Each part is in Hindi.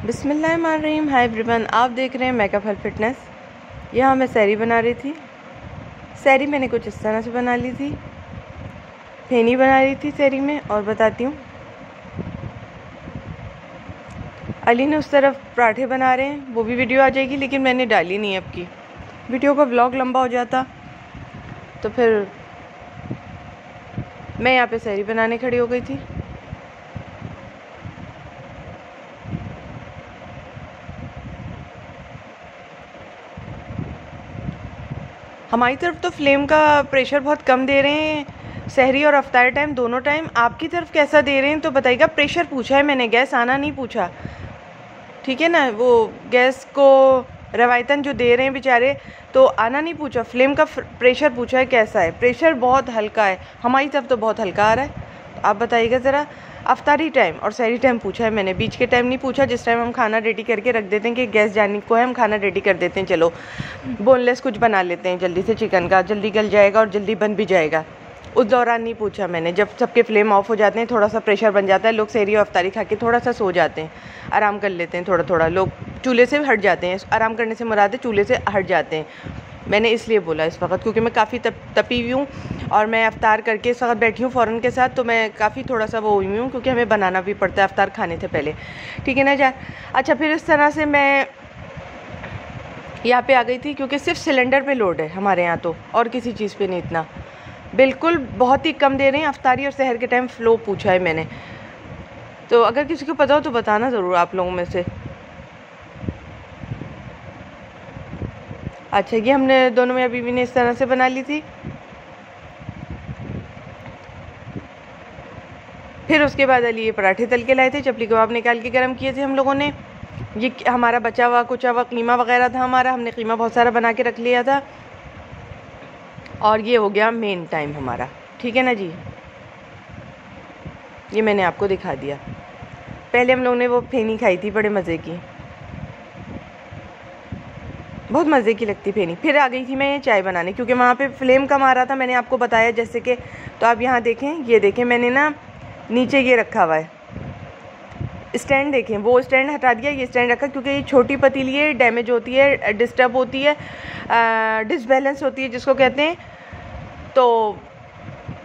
बिस्मिल्लाहिर्रहमानिर्रहीम। हाय एवरीवन, आप देख रहे हैं मेकअप हेल्थ फिटनेस। यहाँ मैं सैरी बना रही थी। सैरी मैंने कुछ इस तरह से बना ली थी, फेनी बना रही थी सैरी में। और बताती हूँ, अली ने उस तरफ पराठे बना रहे हैं, वो भी वीडियो आ जाएगी, लेकिन मैंने डाली नहीं। अब की वीडियो का व्लॉग लंबा हो जाता, तो फिर मैं यहाँ पे सैरी बनाने खड़ी हो गई थी। हमारी तरफ तो फ्लेम का प्रेशर बहुत कम दे रहे हैं, सहरी और अफ्तार टाइम दोनों टाइम। आपकी तरफ कैसा दे रहे हैं तो बताइएगा। प्रेशर पूछा है मैंने, गैस आना नहीं पूछा, ठीक है ना। वो गैस को रवायतन जो दे रहे हैं बेचारे, तो आना नहीं पूछा, फ्लेम का प्रेशर पूछा है कैसा है। प्रेशर बहुत हल्का है, हमारी तरफ तो बहुत हल्का आ रहा है। तो आप बताइएगा ज़रा। अफ्तारी टाइम और सहरी टाइम पूछा है मैंने, बीच के टाइम नहीं पूछा, जिस टाइम हम खाना रेडी करके रख देते हैं कि गैस जाने को है, हम खाना रेडी कर देते हैं, चलो बोनलेस कुछ बना लेते हैं जल्दी से, चिकन का जल्दी गल जाएगा और जल्दी बन भी जाएगा। उस दौरान नहीं पूछा मैंने। जब सबके फ्लेम ऑफ हो जाते हैं, थोड़ा सा प्रेशर बन जाता है, लोग सहरी और अफ्तारी खा के थोड़ा सा सो जाते हैं, आराम कर लेते हैं, थोड़ा थोड़ा लोग चूल्हे से हट जाते हैं। आराम करने से मुराद है चूल्हे से हट जाते हैं। मैंने इसलिए बोला इस वक्त, क्योंकि मैं काफ़ी तपी हुई हूँ और मैं अफ्तार करके इस वक्त बैठी हूँ फ़ौरन के साथ, तो मैं काफ़ी थोड़ा सा वो हुई हूँ, क्योंकि हमें बनाना भी पड़ता है अफ्तार खाने से पहले, ठीक है ना जान। अच्छा, फिर इस तरह से मैं यहाँ पे आ गई थी, क्योंकि सिर्फ सिलेंडर पे लोड है हमारे यहाँ, तो और किसी चीज़ पे नहीं इतना, बिल्कुल बहुत ही कम दे रहे हैं। अफ्तारी और सहर के टाइम फ्लो पूछा है मैंने, तो अगर किसी को पता हो तो बताना ज़रूर आप लोगों में से। अच्छा, ये हमने दोनों मियाँ बीवी ने इस तरह से बना ली थी। फिर उसके बाद अली ये पराठे तल के लाए थे, चपली कबाब निकाल के गर्म किए थे हम लोगों ने। ये हमारा बचा हुआ कुचा हुआ कीमा वगैरह था हमारा, हमने कीमा बहुत सारा बना के रख लिया था। और ये हो गया मेन टाइम हमारा, ठीक है ना जी। ये मैंने आपको दिखा दिया। पहले हम लोगों ने वो फेनी खाई थी, बड़े मज़े की, बहुत मज़े की लगती फेनी। फिर आ गई थी मैं ये चाय बनाने, क्योंकि वहाँ पे फ्लेम कम आ रहा था, मैंने आपको बताया जैसे कि। तो आप यहाँ देखें, ये देखें, मैंने ना नीचे ये रखा हुआ है स्टैंड, देखें, वो स्टैंड हटा दिया, ये स्टैंड रखा, क्योंकि ये छोटी पतीली है, डैमेज होती है, डिस्टर्ब होती है, डिसबैलेंस होती है जिसको कहते हैं। तो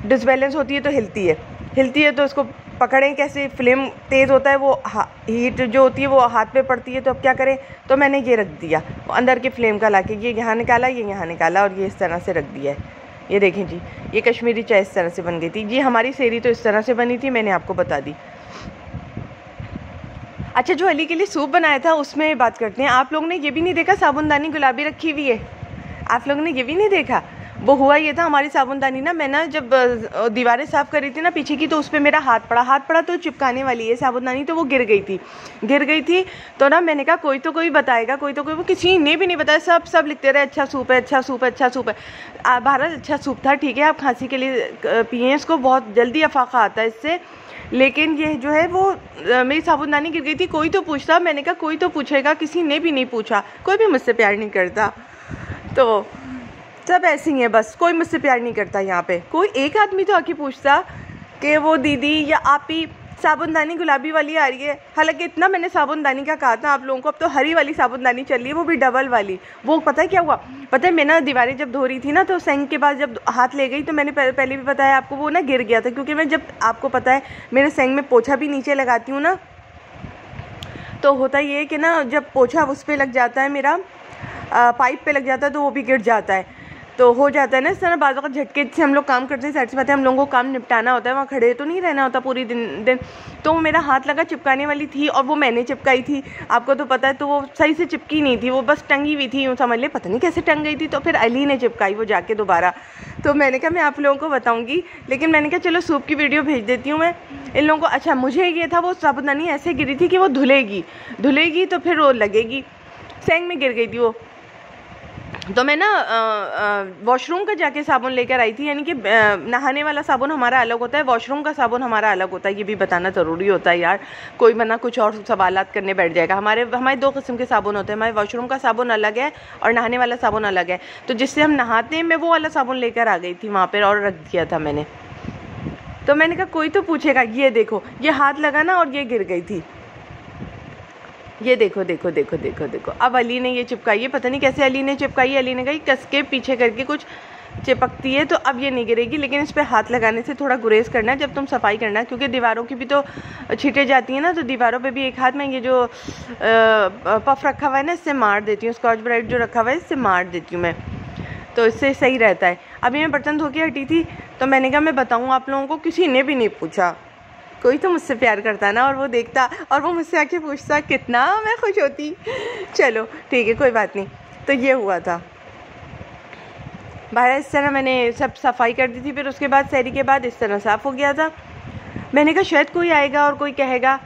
डिसबैलेंस होती है तो हिलती है, तो उसको पकड़ें कैसे। फ्लेम तेज़ होता है, वो हीट जो होती है वो हाथ पे पड़ती है, तो अब क्या करें। तो मैंने ये रख दिया अंदर के फ्लेम का लाके, ये यहाँ निकाला, ये यहाँ निकाला, और ये इस तरह से रख दिया है। ये देखें जी, ये कश्मीरी चाय इस तरह से बन गई थी जी। हमारी सेरी तो इस तरह से बनी थी, मैंने आपको बता दी। अच्छा, जो अली के लिए सूप बनाया था उसमें बात करते हैं। आप लोगों ने ये भी नहीं देखा साबुनदानी गुलाबी रखी हुई है, आप लोगों ने ये भी नहीं देखा। वो हुआ ये था, हमारी साबुनदानी ना, मैं ना जब दीवारें साफ़ कर रही थी ना पीछे की, तो उस पर मेरा हाथ पड़ा तो चिपकाने वाली है साबुनदानी, तो वो गिर गई थी। तो ना मैंने कहा कोई तो कोई बताएगा, कोई तो कोई, वो किसी ने भी नहीं बताया। सब लिखते रहे अच्छा सूप है, अच्छा सूप है, अच्छा सूप है। भारत अच्छा सूप था, ठीक है, आप खांसी के लिए पिए, इसको बहुत जल्दी अफाका आता है इससे। लेकिन ये जो है वो मेरी साबुनदानी गिर गई थी। कोई तो पूछता, मैंने कहा कोई तो पूछेगा, किसी ने भी नहीं पूछा। कोई भी मुझसे प्यार नहीं करता, तो सब ऐसे ही है, बस कोई मुझसे प्यार नहीं करता यहाँ पे। कोई एक आदमी तो आके पूछता कि वो दीदी या आप ही साबुनदानी गुलाबी वाली आ रही है। हालांकि इतना मैंने साबुनदानी का कहा था आप लोगों को, अब तो हरी वाली साबुनदानी चल रही है, वो भी डबल वाली। वो पता है क्या हुआ, पता है मैं ना दीवारें जब धो रही थी ना, तो सिंक के पास जब हाथ ले गई, तो मैंने पहले भी बताया आपको, वो ना गिर गया था। क्योंकि मैं जब, आपको पता है मेरे सिंक में पोछा भी नीचे लगाती हूँ ना, तो होता ये है कि ना जब पोछा उस पर लग जाता है, मेरा पाइप पे लग जाता है, तो वो भी गिर जाता है, तो हो जाता है ना इस तरह। बाज़ वक़्त झटके से हम लोग काम करते हैं, साइड से बात है, हम लोगों को काम निपटाना होता है, वहाँ खड़े तो नहीं रहना होता पूरी दिन। तो मेरा हाथ लगा चिपकाने वाली थी, और वो मैंने चिपकाई थी, आपको तो पता है। तो वो सही से चिपकी नहीं थी, वो बस टंगी हुई थी, यूँ समझ ले, पता नहीं कैसे टंग गई थी। तो फिर अली ने चिपकाई वो जाके दोबारा। तो मैंने कहा मैं आप लोगों को बताऊँगी, लेकिन मैंने कहा चलो सूप की वीडियो भेज देती हूँ मैं इन लोगों को। अच्छा, मुझे ये था वो साबुनदानी ऐसे गिरी थी कि वो धुलेगी तो फिर वो लगेगी। सेंग में गिर गई थी वो, तो मैं ना वॉशरूम का जाके साबुन लेकर आई थी। यानी कि नहाने वाला साबुन हमारा अलग होता है, वॉशरूम का साबुन हमारा अलग होता है, ये भी बताना ज़रूरी होता है यार। कोई वरना कुछ और सवालात करने बैठ जाएगा। हमारे दो किस्म के साबुन होते हैं, हमारे वॉशरूम का साबुन अलग है और नहाने वाला साबुन अलग है। तो जिससे हम नहाते हैं, मैं वो वाला साबुन लेकर आ गई थी वहाँ पर और रख दिया था मैंने। तो मैंने कहा कोई तो पूछेगा, ये देखो ये हाथ लगा ना और ये गिर गई थी, ये देखो देखो देखो देखो देखो, अब अली ने ये चिपकाई है, पता नहीं कैसे अली ने चिपकाई है। अली ने कही कस के पीछे करके कुछ चिपकती है, तो अब ये नहीं गिरेगी, लेकिन इस पर हाथ लगाने से थोड़ा गुरेज करना है जब तुम सफाई करना है, क्योंकि दीवारों की भी तो छींटे जाती हैं ना, तो दीवारों पे भी एक हाथ में ये जो पफ रखा हुआ है ना, इससे मार देती हूँ, स्कॉच ब्राइट जो रखा हुआ है इससे मार देती हूँ मैं, तो इससे सही रहता है। अभी मैं बर्तन धो के हटी थी, तो मैंने कहा मैं बताऊँ आप लोगों को, किसी ने भी नहीं पूछा, कोई तो मुझसे प्यार करता ना, और वो देखता और वो मुझसे आके पूछता, कितना मैं खुश होती। चलो ठीक है, कोई बात नहीं। तो ये हुआ था बाहर, इस तरह मैंने सब सफाई कर दी थी। फिर उसके बाद सहरी के बाद इस तरह साफ़ हो गया था। मैंने कहा शायद कोई आएगा और कोई कहेगा,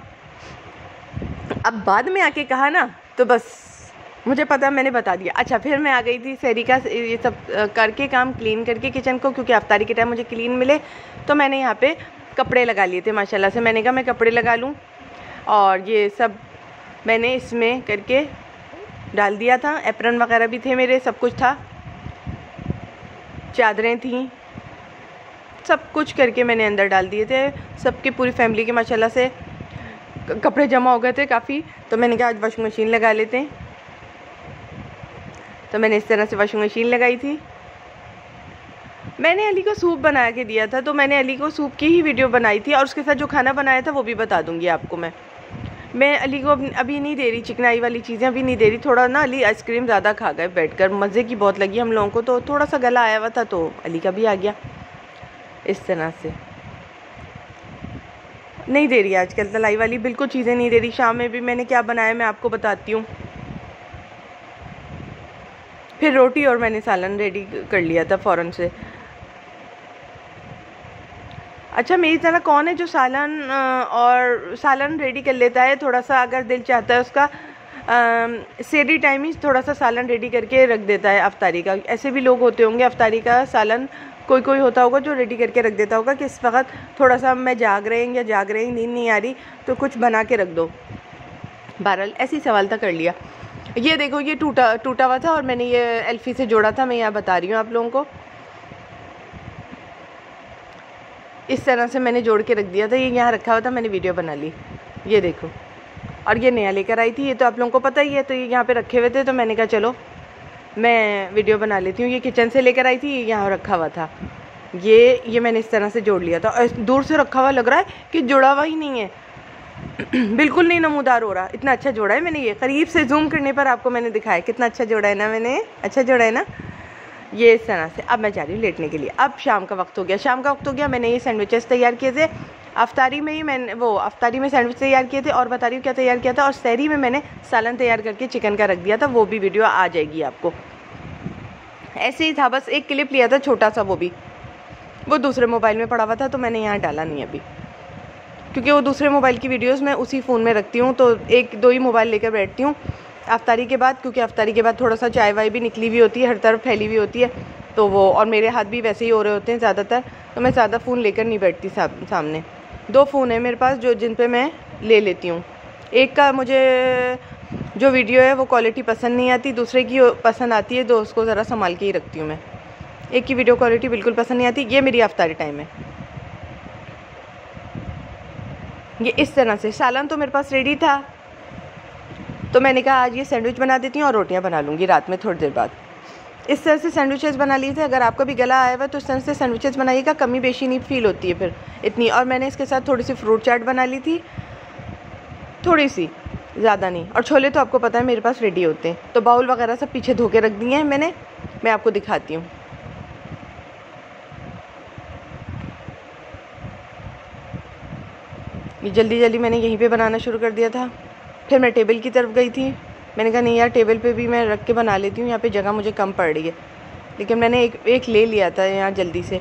अब बाद में आके कहा ना तो बस मुझे पता, मैंने बता दिया। अच्छा, फिर मैं आ गई थी सहरी का ये सब करके, काम क्लीन करके किचन को, क्योंकि अफ्तारी के टाइम मुझे क्लीन मिले, तो मैंने यहाँ पे कपड़े लगा लिए थे माशाल्लाह से। मैंने कहा मैं कपड़े लगा लूँ, और ये सब मैंने इसमें करके डाल दिया था। एप्रन वगैरह भी थे मेरे, सब कुछ था, चादरें थी, सब कुछ करके मैंने अंदर डाल दिए थे। सबकी पूरी फैमिली के माशाल्लाह से कपड़े जमा हो गए थे काफ़ी, तो मैंने कहा आज वॉशिंग मशीन लगा लेते हैं। तो मैंने इस तरह से वॉशिंग मशीन लगाई थी। मैंने अली को सूप बना के दिया था, तो मैंने अली को सूप की ही वीडियो बनाई थी, और उसके साथ जो खाना बनाया था वो भी बता दूंगी आपको। मैं अली को अभी नहीं दे रही चिकनाई वाली चीज़ें, अभी नहीं दे रही। थोड़ा ना अली आइसक्रीम ज़्यादा खा गए बैठकर, मज़े की बहुत लगी हम लोगों को, तो थोड़ा सा गला आया हुआ था, तो अली का भी आ गया। इस तरह से नहीं दे रही आजकल तलाई वाली बिल्कुल चीज़ें नहीं दे रही। शाम में भी मैंने क्या बनाया मैं आपको बताती हूँ। फिर रोटी और मैंने सालन रेडी कर लिया था फ़ौरन से। अच्छा, मेरी तरह कौन है जो सालन रेडी कर लेता है, थोड़ा सा अगर दिल चाहता है उसका सेहरी टाइम ही थोड़ा सा सालन रेडी करके रख देता है अफ्तारी का। ऐसे भी लोग होते होंगे, अफ्तारी का सालन कोई होता होगा जो रेडी करके रख देता होगा कि इस वक्त थोड़ा सा मैं जाग रहे हैं नींद नहीं आ रही, तो कुछ बना के रख दो। बहरहाल ऐसी सवाल था कर लिया। ये देखो, ये टूटा हुआ था और मैंने ये एल्फी से जोड़ा था, मैं यहाँ बता रही हूँ आप लोगों को। इस तरह से मैंने जोड़ के रख दिया था, ये यहाँ रखा हुआ था, मैंने वीडियो बना ली। ये देखो, और ये नया लेकर आई थी, ये तो आप लोगों को पता ही है, तो ये यहाँ पे रखे हुए थे, तो मैंने कहा चलो मैं वीडियो बना लेती हूँ। ये किचन से लेकर आई थी, ये यहाँ रखा हुआ था। ये मैंने इस तरह से जोड़ लिया था, और दूर से रखा हुआ लग रहा है कि जुड़ा हुआ ही नहीं है बिल्कुल नहीं नमूदार हो रहा, इतना अच्छा जोड़ा है मैंने। ये करीब से जूम करने पर आपको मैंने दिखाया कितना अच्छा जोड़ा है ना मैंने, अच्छा जोड़ा है ना। ये इस तरह से। अब मैं जा रही हूँ लेटने के लिए। अब शाम का वक्त हो गया, मैंने ये सैंडविचेस तैयार किए थे अफ्तारी में ही। मैंने वो अफ्तारी में सैंडविच तैयार किए थे, और बता रही हूँ क्या तैयार किया था। और सहरी में मैंने सालन तैयार करके चिकन का रख दिया था, वो भी वीडियो आ जाएगी आपको। ऐसे ही था, बस एक क्लिप लिया था छोटा सा, वो दूसरे मोबाइल में पड़ा हुआ था, तो मैंने यहाँ डाला नहीं अभी, क्योंकि वो दूसरे मोबाइल की वीडियोस मैं उसी फ़ोन में रखती हूँ, तो 1-2 ही मोबाइल लेकर बैठती हूँ अफ्तारी के बाद, क्योंकि अफ्तारी के बाद थोड़ा सा चाय वाय भी निकली हुई होती है, हर तरफ फैली हुई होती है, तो वो, और मेरे हाथ भी वैसे ही हो रहे होते हैं ज़्यादातर, तो मैं ज़्यादा फ़ोन लेकर नहीं बैठती सामने। 2 फ़ोन है मेरे पास जिन पे मैं ले लेती हूँ। एक का मुझे जो वीडियो है वो क्वालिटी पसंद नहीं आती, दूसरे की पसंद आती है, तो उसको ज़रा संभाल के ही रखती हूँ मैं। एक की वीडियो क्वालिटी बिल्कुल पसंद नहीं आती। ये मेरी अफ्तारी टाइम है। ये इस तरह से सालन तो मेरे पास रेडी था, तो मैंने कहा आज ये सैंडविच बना देती हूँ और रोटियाँ बना लूँगी रात में थोड़ी देर बाद। इस तरह से सैंडविचेस बना लिए थे। अगर आपका भी गला आया हुआ है तो इस तरह से सैंडविचेस बनाइएगा, कमी बेशी नहीं फील होती है फिर इतनी। और मैंने इसके साथ थोड़ी सी फ्रूट चाट बना ली थी, थोड़ी सी, ज़्यादा नहीं। और छोले तो आपको पता है मेरे पास रेडी होते हैं, तो बाउल वगैरह सब पीछे धो के रख दिए हैं मैंने, मैं आपको दिखाती हूँ। ये जल्दी जल्दी मैंने यहीं पे बनाना शुरू कर दिया था। फिर मैं टेबल की तरफ गई थी, मैंने कहा नहीं यार टेबल पे भी मैं रख के बना लेती हूँ, यहाँ पे जगह मुझे कम पड़ रही है। लेकिन मैंने एक ले लिया था यहाँ जल्दी से।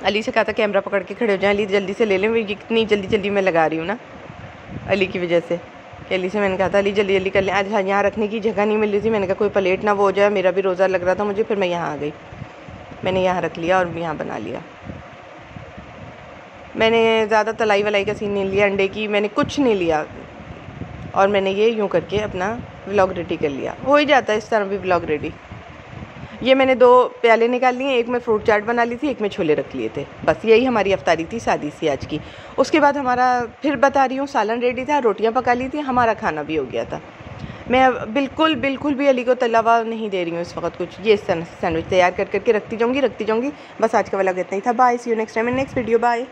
अली से कहा था कैमरा पकड़ के खड़े हो जाए, अली जल्दी से ले लें, इतनी जल्दी मैं लगा रही हूँ ना अली की वजह से। कि अली से मैंने कहा था अली जल्दी कर लें, आज यहाँ रखने की जगह नहीं मिल रही थी। मैंने कहा कोई प्लेट ना वो हो जाए, मेरा भी रोज़ा लग रहा था मुझे। फिर मैं यहाँ आ गई, मैंने यहाँ रख लिया और यहाँ बना लिया। मैंने ज़्यादा तलाई वलाई का सीन नहीं लिया, अंडे की मैंने कुछ नहीं लिया, और मैंने ये यूँ करके अपना व्लॉग रेडी कर लिया। हो ही जाता है इस तरह भी व्लॉग रेडी। ये मैंने 2 प्याले निकाल लिए, एक में फ्रूट चाट बना ली थी, एक में छोले रख लिए थे। बस यही हमारी अफ्तारी थी सादी सी आज की। उसके बाद हमारा फिर बता रही हूँ सालन रेडी था, रोटियाँ पका ली थी, हमारा खाना भी हो गया था। मैं अब बिल्कुल भी अली को तला हुआ नहीं दे रही हूँ इस वक्त कुछ। ये सैंडविच तैयार करके रखती जाऊँगी। बस आज का वाला इतना ही था। Bye, see you next time in next video. Bye.